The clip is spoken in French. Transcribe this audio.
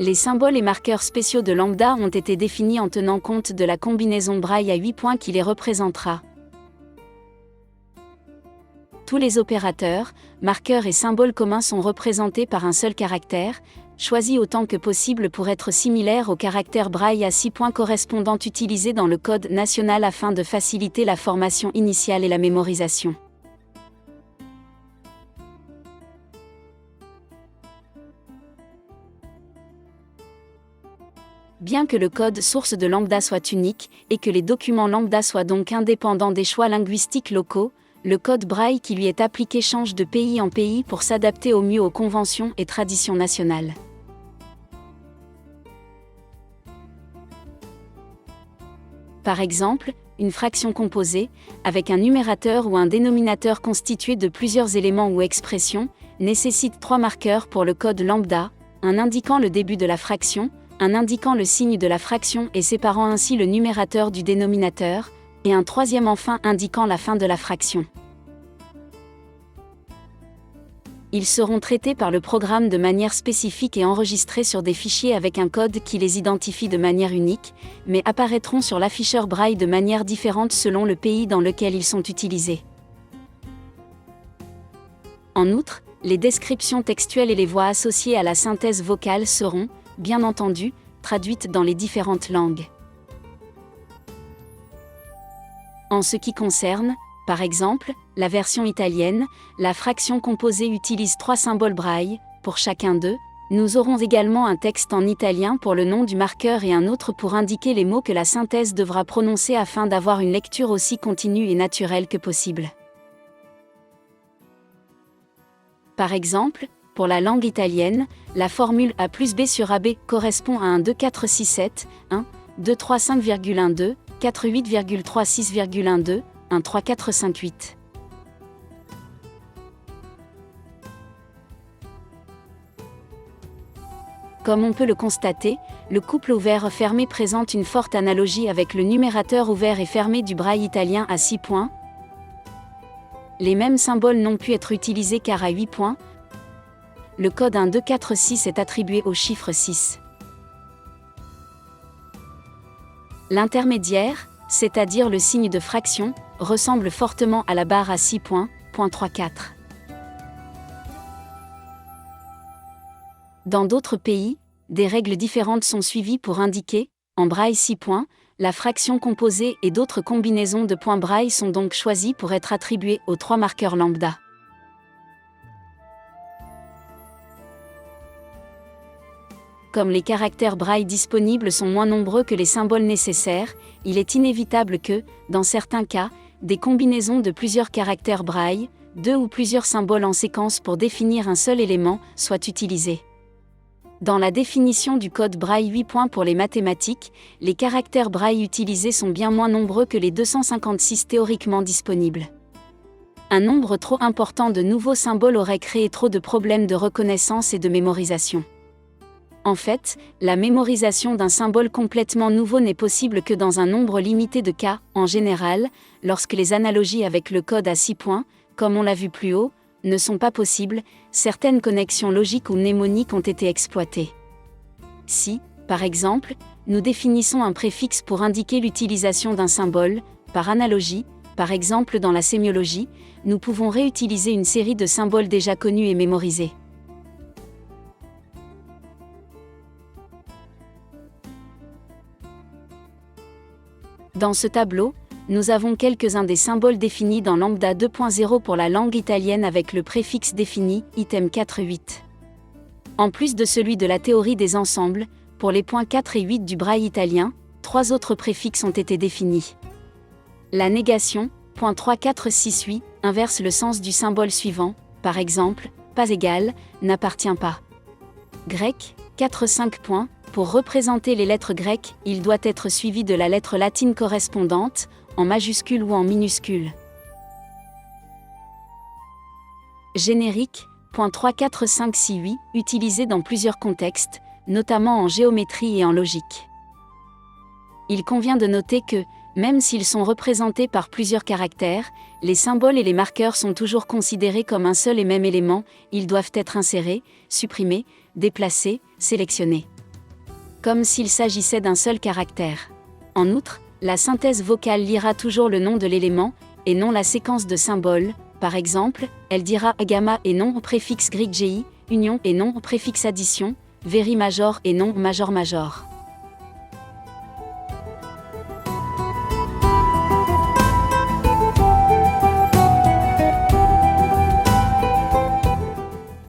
Les symboles et marqueurs spéciaux de lambda ont été définis en tenant compte de la combinaison braille à 8 points qui les représentera. Tous les opérateurs, marqueurs et symboles communs sont représentés par un seul caractère, choisi autant que possible pour être similaire au caractère braille à 6 points correspondant utilisé dans le code national afin de faciliter la formation initiale et la mémorisation. Bien que le code source de lambda soit unique, et que les documents lambda soient donc indépendants des choix linguistiques locaux, le code braille qui lui est appliqué change de pays en pays pour s'adapter au mieux aux conventions et traditions nationales. Par exemple, une fraction composée, avec un numérateur ou un dénominateur constitué de plusieurs éléments ou expressions, nécessite 3 marqueurs pour le code lambda, un indiquant le début de la fraction, un indiquant le signe de la fraction et séparant ainsi le numérateur du dénominateur, et un troisième enfin indiquant la fin de la fraction. Ils seront traités par le programme de manière spécifique et enregistrés sur des fichiers avec un code qui les identifie de manière unique, mais apparaîtront sur l'afficheur braille de manière différente selon le pays dans lequel ils sont utilisés. En outre, les descriptions textuelles et les voix associées à la synthèse vocale seront, bien entendu, traduites dans les différentes langues. En ce qui concerne, par exemple, la version italienne, la fraction composée utilise 3 symboles braille, pour chacun d'eux. Nous aurons également un texte en italien pour le nom du marqueur et un autre pour indiquer les mots que la synthèse devra prononcer afin d'avoir une lecture aussi continue et naturelle que possible. Par exemple, pour la langue italienne, la formule A plus B sur AB correspond à un 2467, 1, 235,12, 48,36,12, 13458. Comme on peut le constater, le couple ouvert-fermé présente une forte analogie avec le numérateur ouvert et fermé du braille italien à 6 points. Les mêmes symboles n'ont pu être utilisés car à 8 points, le code 1246 est attribué au chiffre 6. L'intermédiaire, c'est-à-dire le signe de fraction, ressemble fortement à la barre à 6 points, point 34. Dans d'autres pays, des règles différentes sont suivies pour indiquer, en braille 6 points, la fraction composée et d'autres combinaisons de points braille sont donc choisies pour être attribuées aux 3 marqueurs lambda. Comme les caractères braille disponibles sont moins nombreux que les symboles nécessaires, il est inévitable que, dans certains cas, des combinaisons de plusieurs caractères braille, 2 ou plusieurs symboles en séquence pour définir un seul élément, soient utilisées. Dans la définition du code braille 8 points pour les mathématiques, les caractères braille utilisés sont bien moins nombreux que les 256 théoriquement disponibles. Un nombre trop important de nouveaux symboles aurait créé trop de problèmes de reconnaissance et de mémorisation. En fait, la mémorisation d'un symbole complètement nouveau n'est possible que dans un nombre limité de cas, en général, lorsque les analogies avec le code à 6 points, comme on l'a vu plus haut, ne sont pas possibles, certaines connexions logiques ou mnémoniques ont été exploitées. Si, par exemple, nous définissons un préfixe pour indiquer l'utilisation d'un symbole, par analogie, par exemple dans la sémiologie, nous pouvons réutiliser une série de symboles déjà connus et mémorisés. Dans ce tableau, nous avons quelques-uns des symboles définis dans Lambda 2.0 pour la langue italienne avec le préfixe défini, item 4.8. En plus de celui de la théorie des ensembles, pour les points 4 et 8 du braille italien, 3 autres préfixes ont été définis. La négation, point 3, 4, 6, 8, inverse le sens du symbole suivant, par exemple, pas égal, n'appartient pas. Grec, 4, 5 points. Pour représenter les lettres grecques, il doit être suivi de la lettre latine correspondante, en majuscule ou en minuscule. Générique, point 3, 4, 5, 6, 8, utilisé dans plusieurs contextes, notamment en géométrie et en logique. Il convient de noter que, même s'ils sont représentés par plusieurs caractères, les symboles et les marqueurs sont toujours considérés comme un seul et même élément, ils doivent être insérés, supprimés, déplacés, sélectionnés. comme s'il s'agissait d'un seul caractère. En outre, la synthèse vocale lira toujours le nom de l'élément, et non la séquence de symboles. Par exemple, elle dira gamma et non au préfixe grec GI, union et non au préfixe addition, very major et non major major.